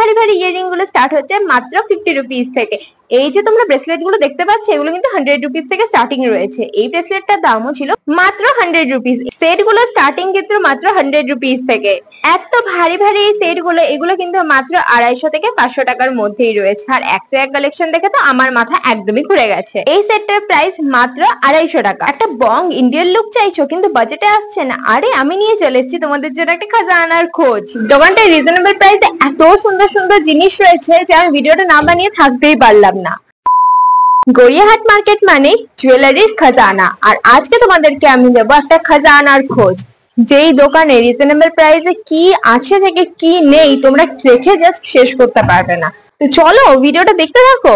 ভারী ভারী ইয়ারিং গুলো স্টার্ট হচ্ছে মাত্র 50 রুপিস থেকে। এই যে তোমরা ব্রেসলেট গুলো দেখতে পাচ্ছ এগুলো কিন্তু 100 রুপিস থেকে স্টার্টিং রয়েছে। এই ব্রেসলেটটার দামও ছিল মাত্র 100 রুপিস। সেট গুলো স্টার্টিং কিন্তু মাত্র 100 রুপিস থেকে। এত ভারী ভারী এই সেট গুলো এগুলো কিন্তু মাত্র 250 থেকে 500 টাকার মধ্যেই রয়েছে। আর এক সে এক কালেকশন দেখে তো আমার মাথা একদমই ঘুরে গেছে। এই সেটটার প্রাইস মাত্র 250 টাকা। একটা বং ইন্ডিয়ান লুক চাইছো কিন্তু বাজেটে আসছে না, আরে আমি নিয়ে চলে এসেছি তোমাদের জন্য একটা খাজানার খোঁজ। দোকানটায় রিজনেবল প্রাইসে এত সুন্দর সুন্দর জিনিস রয়েছে যে আমি ভিডিওটা না বানিয়ে থাকতেই পারলাম না। গড়িয়াহাট মার্কেট মানে জুয়েলারির খাজানা, আর আজকে তোমাদেরকে আমি দেবো একটা খাজানার খোঁজ। যেই দোকানে রিজনেবল প্রাইসে কি আছে থেকে কি নেই তোমরা দেখে জাস্ট শেষ করতে পারবে না। তো চলো ভিডিওটা দেখতে থাকো।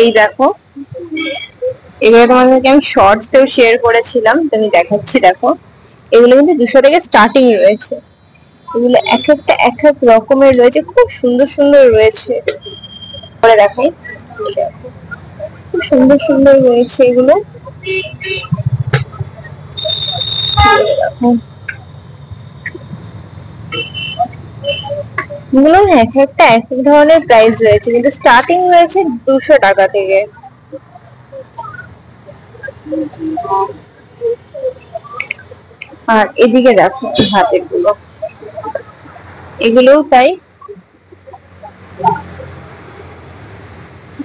এই দেখো, এগুলো তোমাদেরকে আমি শর্টসেও শেয়ার করেছিলাম, তুমি দেখাচ্ছি। দেখো এগুলো কিন্তু 200 থেকে স্টার্টিং রয়েছে। এগুলো এক একটা এক এক রকমের রয়েছে, খুব সুন্দর সুন্দর রয়েছে। পরে দেখাই, খুব সুন্দর সুন্দর রয়েছে এগুলো। এগুলো এক একটা এক এক ধরনের প্রাইস রয়েছে, কিন্তু স্টার্টিং রয়েছে 200 টাকা থেকে। আর এদিকে দেখো হাতের গুলো, এগুলোও তাই।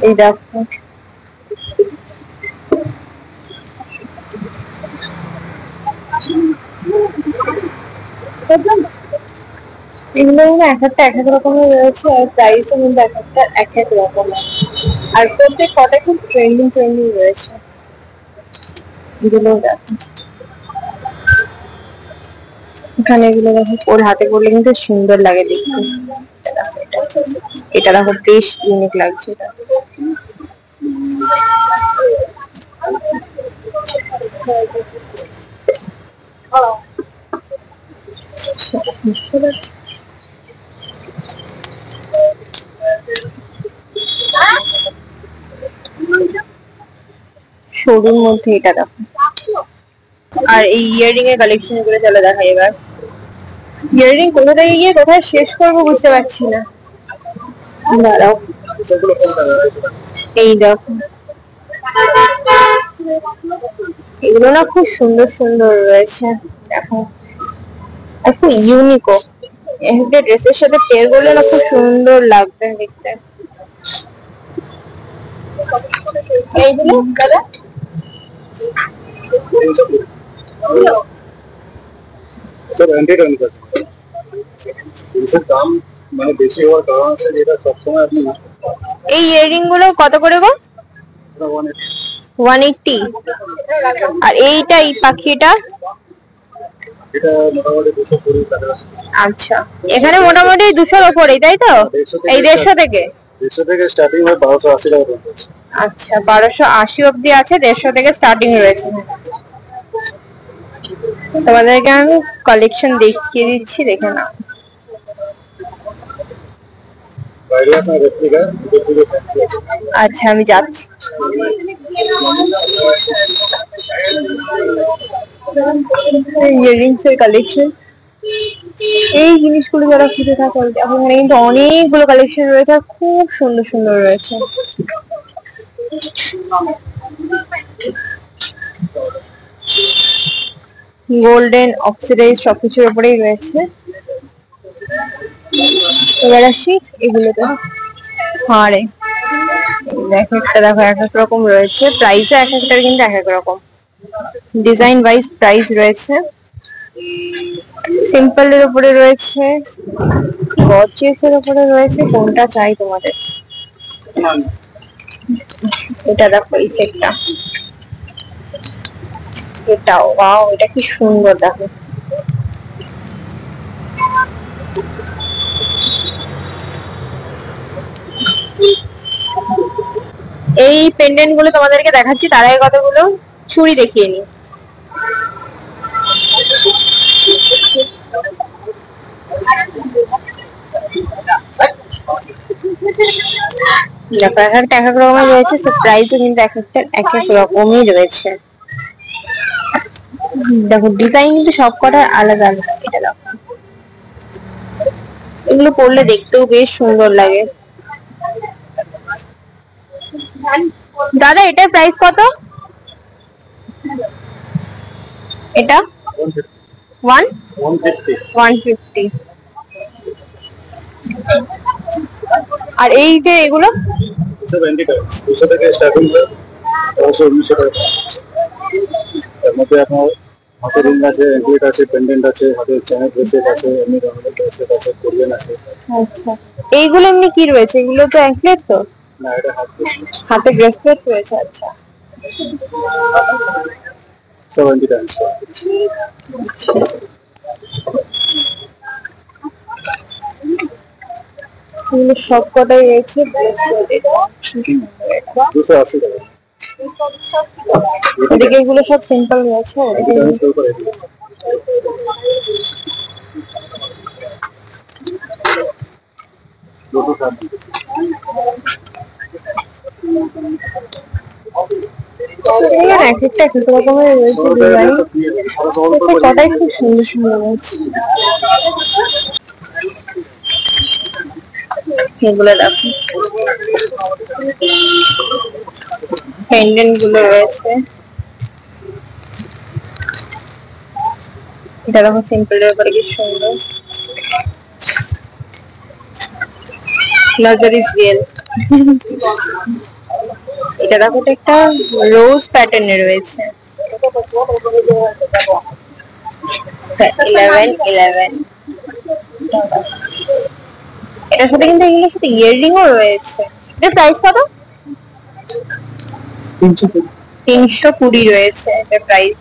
এই দেখো এগুলো এক একটা এক এক রকমের রয়েছে, আর প্রাইসও কিন্তু এক একটা এক এক রকমের। আর প্রত্যেক কটা খুব ট্রেন্ডিং ট্রেন্ডিং রয়েছে। এগুলো দেখো, এখানে এগুলো দেখো ওর হাতে করলে কিন্তু সুন্দর লাগে দেখতে। এটা দেখো বেশ ইউনিক লাগছে। সরুর মধ্যে এটা দেখো। আর এই ইয়াররিং এর কালেকশন গুলো চলো দেখা। এবার ইয়াররিং কোথা থেকে গিয়ে কোথায় শেষ করবো বুঝতে পারছি না। দাঁড়াও, এই দেখো এগুলো না খুব সুন্দর সুন্দর রয়েছে। দেখো আর খুব ইউনিকও, একটা ড্রেসের সাথে পেয়ার করলে না খুব সুন্দর লাগবে দেখতে। এইগুলো দাদা এই ইয়াররিং গুলো কত করে গো? 180। আর এইটা এই পাখিটা আচ্ছা, এখানে মোটামুটি 200-র উপরে তাই তো? এই 150 থেকে স্টার্টিং হয় 1280 টাকা। আচ্ছা 1280 অবধি আছে, 150 থেকে স্টার্টিং রয়েছে। তোমাদেরকে আমি কালেকশন দেখিয়ে দিচ্ছি, দেখে নাও। আচ্ছা আমি যাচ্ছি। ইয়াররিংস এর কালেকশন, এই জিনিসগুলো যারা খুঁজে থাকো এখন কিন্তু অনেকগুলো কালেকশন রয়েছে, খুব সুন্দর সুন্দর রয়েছে। গোল্ডেন অক্সিডাইজ সবকিছুর উপরেই রয়েছে। এবার আসি এগুলোতে। হারে এক একটা দেখো এক এক রকম রয়েছে, প্রাইসও এক একটার কিন্তু এক এক রকম। ডিজাইন ওয়াইজ প্রাইস রয়েছে। সিম্পল এর উপরে রয়েছে, গর্জিয়াস এর উপরে রয়েছে। কোনটা চাই তোমাদের? এটা দেখো এই সেটটা, এটাও ওয়াও, এটা কি সুন্দর দেখো। এই পেন্ডেন্ট গুলো তোমাদেরকে দেখাচ্ছি, তার আগে কতগুলো চুড়ি দেখিয়ে নি। দেখো এক একটা এক এক রকমের রয়েছে, প্রাইসও কিন্তু এক একটা এক এক রকমই রয়েছে। দেখো ডিজাইন কিন্তু সব কটা আলাদা আলাদা। এটা দেখো এগুলো পরলে দেখতেও বেশ সুন্দর লাগে। দাদা এটার প্রাইস কত? এটা 150। আর এই যে এগুলো 270 টাকা, 200 থেকে স্টার্টিং হয়, 1900 টাকা। এর মধ্যে আপনার হাতের রিং আছে, অ্যাঙ্কলেট আছে, পেন্ডেন্ট আছে, হাতের চেনের ব্রেসলেট আছে, এমনি ধরনের ব্রেসলেট আছে, কোরিয়ান আছে। আচ্ছা, এইগুলো এমনি কি রয়েছে? এগুলো তো অ্যাঙ্কলেট তো? না, এটা হাত ব্রেসলেট। হাতে ব্রেসলেট রয়েছে। আচ্ছা 70 টাকা। এগুলো সব কটাই রয়েছে ব্রেসলেট। এটা 280 টাকা। ওদিকে এগুলো সব সিম্পল রয়েছে। ওদিকে ট্রান্সফার করে দিই। দুটো কাট দিই। এখানে এক একটা এক এক রকমের রয়েছে ডিজাইন। কটাই খুব সুন্দর সুন্দর রয়েছে। এগুলো দেখো, পেন্ডেন্ট গুলো রয়েছে। এটা দেখো সিম্পলের উপরে কি সুন্দর লাক্সারিস রিয়েল। এটা দেখো, এটা একটা রোজ প্যাটার্নে রয়েছে। 11 এটার সাথে কিন্তু এগুলোর সাথে ইয়াররিং ও রয়েছে। এটার প্রাইস কত? 320 রয়েছে এটার প্রাইস।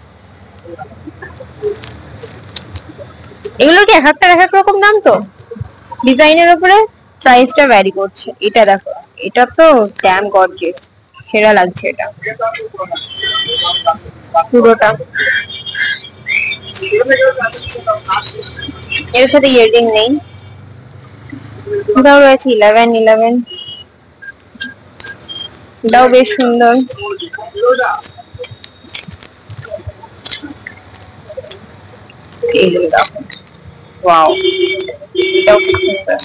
এগুলো কি এক একটা এক এক রকম দাম তো, ডিজাইনের উপরে প্রাইসটা ভ্যারি করছে। এটা দেখো, এটা তো ড্যাম গর্জিয়াস, সেরা লাগছে এটা পুরোটা। এর সাথে ইয়াররিং নেই। এটাও রয়েছে 11। এটাও বেশ সুন্দর। এইগুলো দেখো, ওয়াও, এটাও খুব সুন্দর।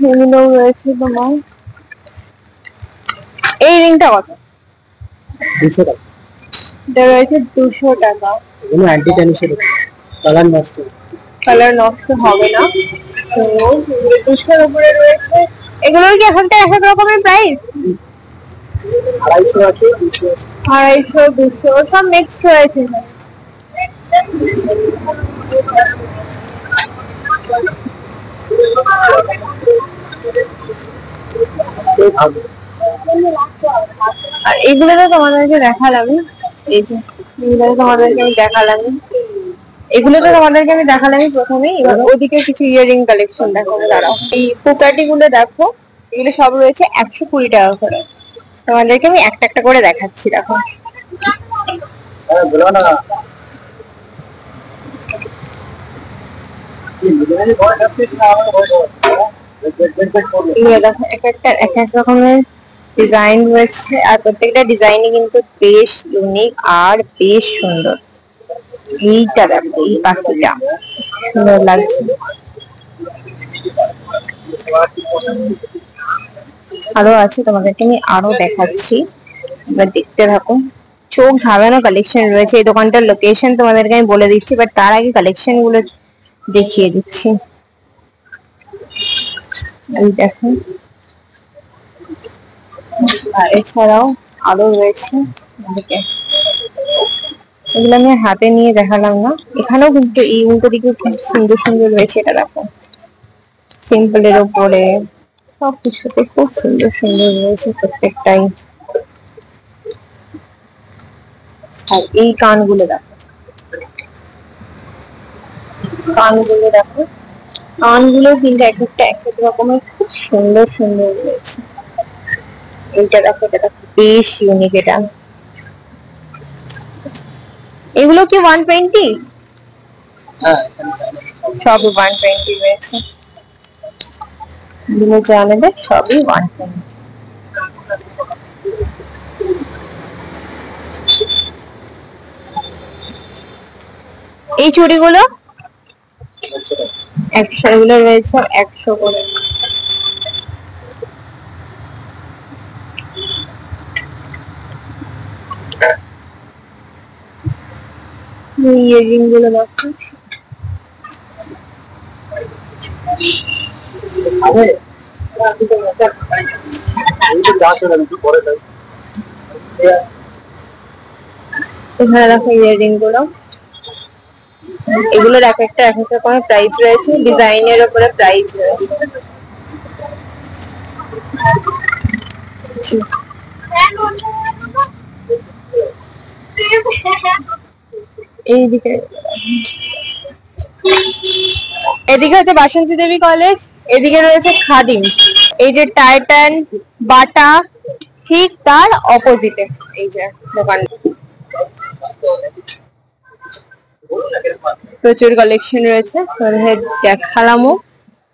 এগুলো রয়েছে তোমার। এই রিংটা কত? 200 টাকা। এটা রয়েছে 200 টাকা। এগুলো অ্যান্টি ট্যানিশের কালার নষ্ট। কালার নষ্ট হবে না। তো 200 উপরে রয়েছে। এগুলোর কি এখনটা এক এক রকমের প্রাইস? 250 আছে, 200 আছে। 250, 200 সব মিক্স রয়েছে। আর এগুলো তো তোমাদেরকে দেখালাম, এই যে এগুলো তোমাদেরকে আমি দেখালামই। এগুলো তো তোমাদেরকে আমি দেখালামই প্রথমেই। এবার ওদিকে কিছু ইয়াররিং কালেকশন দেখাবো দাঁড়াও। এই পোকাটি গুলো দেখো, এগুলো সব রয়েছে 120 টাকা করে। তোমাদেরকে আমি একটা একটা করে দেখাচ্ছি, দেখো। হ্যাঁ, বলো না। নিজেরই ভয় লাগছে না, আমার ভয় হচ্ছে। দেখ করবে। এগুলো দেখো, এক একটা এক এক রকমের ডিজাইন রয়েছে, আর প্রত্যেকটা ডিজাইনই কিন্তু বেশ ইউনিক আর বেশ সুন্দর। এইটা দেখো, এই পাখিটা সুন্দর লাগছে। আরো আছে, তোমাদেরকে আমি আরো দেখাচ্ছি, এবার দেখতে থাকো। চোখ ধাঁধানো কালেকশন রয়েছে। এই দোকানটার লোকেশন তোমাদেরকে আমি বলে দিচ্ছি, বাট তার আগে কালেকশন গুলো দেখিয়ে দিচ্ছি। এই দেখো, আর এছাড়াও আরো রয়েছে। এগুলো আমি হাতে নিয়ে দেখালাম না। এখানেও কিন্তু এই উল্টো দিকে খুব সুন্দর সুন্দর রয়েছে। এটা দেখো, সিম্পলের উপরে সবকিছুতে খুব সুন্দর সুন্দর রয়েছে প্রত্যেকটাই। আর এই কানগুলো দেখো, কানগুলো দেখো, কানগুলো কিন্তু এক একটা এক এক রকমের খুব সুন্দর সুন্দর রয়েছে। এইটা দেখো, এটা দেখো, বেশ ইউনিক এটা। এগুলো কি 120? হ্যাঁ, সবই 120 রয়েছে। এগুলো যা নেবে সবই 120। এই চুড়িগুলো 100 টাকা। 100, এগুলো রয়েছে 100 করে। ইয়ারিং গুলো দেখো, এখানে দেখো ইয়ারিং গুলো, এগুলোর এক একটা করে প্রাইস রয়েছে, ডিজাইনের উপরে প্রাইস রয়েছে। এইদিকে এদিকে হচ্ছে বাসন্তী দেবী কলেজ, এদিকে রয়েছে খাদিম। এই যে টাইটান, বাটা, ঠিক তার অপোজিটে এই যে দোকান। প্রচুর কালেকশন রয়েছে, দেখালামও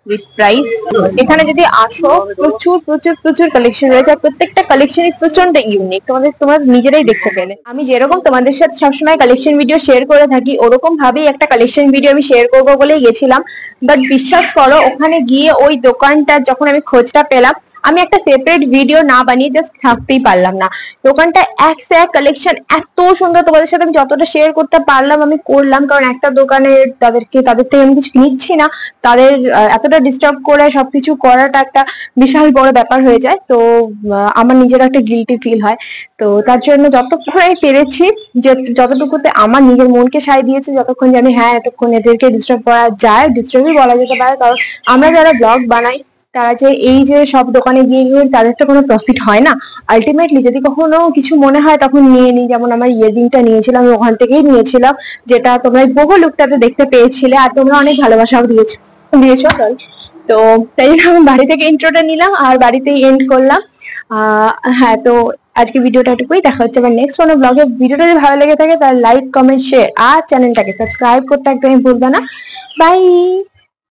উইথ প্রাইস। এখানে যদি আসো প্রচুর প্রচুর প্রচুর কালেকশন রয়েছে, আর প্রত্যেকটা কালেকশনই প্রচন্ড ইউনিক, তোমরা নিজেরাই দেখতে পেলে। আমি যেরকম তোমাদের সাথে সবসময় কালেকশন ভিডিও শেয়ার করে থাকি, ওরকম ভাবেই একটা কালেকশন ভিডিও আমি শেয়ার করবো বলেই গেছিলাম। বাট বিশ্বাস করো, ওখানে গিয়ে ওই দোকানটা যখন আমি খোঁজটা পেলাম, আমি একটা সেপারেট ভিডিও না বানিয়ে জাস্ট থাকতেই পারলাম না। দোকানটা এক সে এক কালেকশন, এত সুন্দর। তোমাদের সাথে আমি যতটা শেয়ার করতে পারলাম আমি করলাম, কারণ একটা দোকানে তাদের থেকে আমি কিছু নিচ্ছি না, তাদের এতটা ডিস্টার্ব করে সবকিছু করাটা একটা বিশাল বড় ব্যাপার হয়ে যায়। তো আমার নিজের একটা গিল্টি ফিল হয়। তো তার জন্য যতক্ষণ আমি পেরেছি, যতটুকুতে আমার নিজের মনকে সায় দিয়েছে, যতক্ষণ যে আমি হ্যাঁ এতক্ষণ এদেরকে ডিস্টার্ব করা যায়, ডিস্টার্বই বলা যেতে পারে। কারণ আমরা যারা ব্লগ বানাই, তারা যে এই যে সব দোকানে গিয়ে তাদের তো কোনো প্রফিট হয় না। আলটিমেটলি যদি কখনো কিছু মনে হয় তখন নিয়ে নিই। যেমন আমার ইয়াররিংটা নিয়েছিলাম, আমি ওখান থেকেই নিয়েছিলাম, যেটা তোমরা বহু লুকটাতে দেখতে পেয়েছিলে, আর তোমরা অনেক ভালোবাসাও দিয়েছো। তো তাই জন্য আমি বাড়ি থেকে ইন্ট্রোটা নিলাম আর বাড়িতেই এন্ড করলাম। হ্যাঁ, তো আজকে ভিডিওটা এটুকুই। দেখা হচ্ছে আবার নেক্সট কোনো ব্লগে। ভিডিওটা যদি ভালো লেগে থাকে তাহলে লাইক, কমেন্ট, শেয়ার আর চ্যানেলটাকে সাবস্ক্রাইব করতে একদমই ভুলবে না। বাই।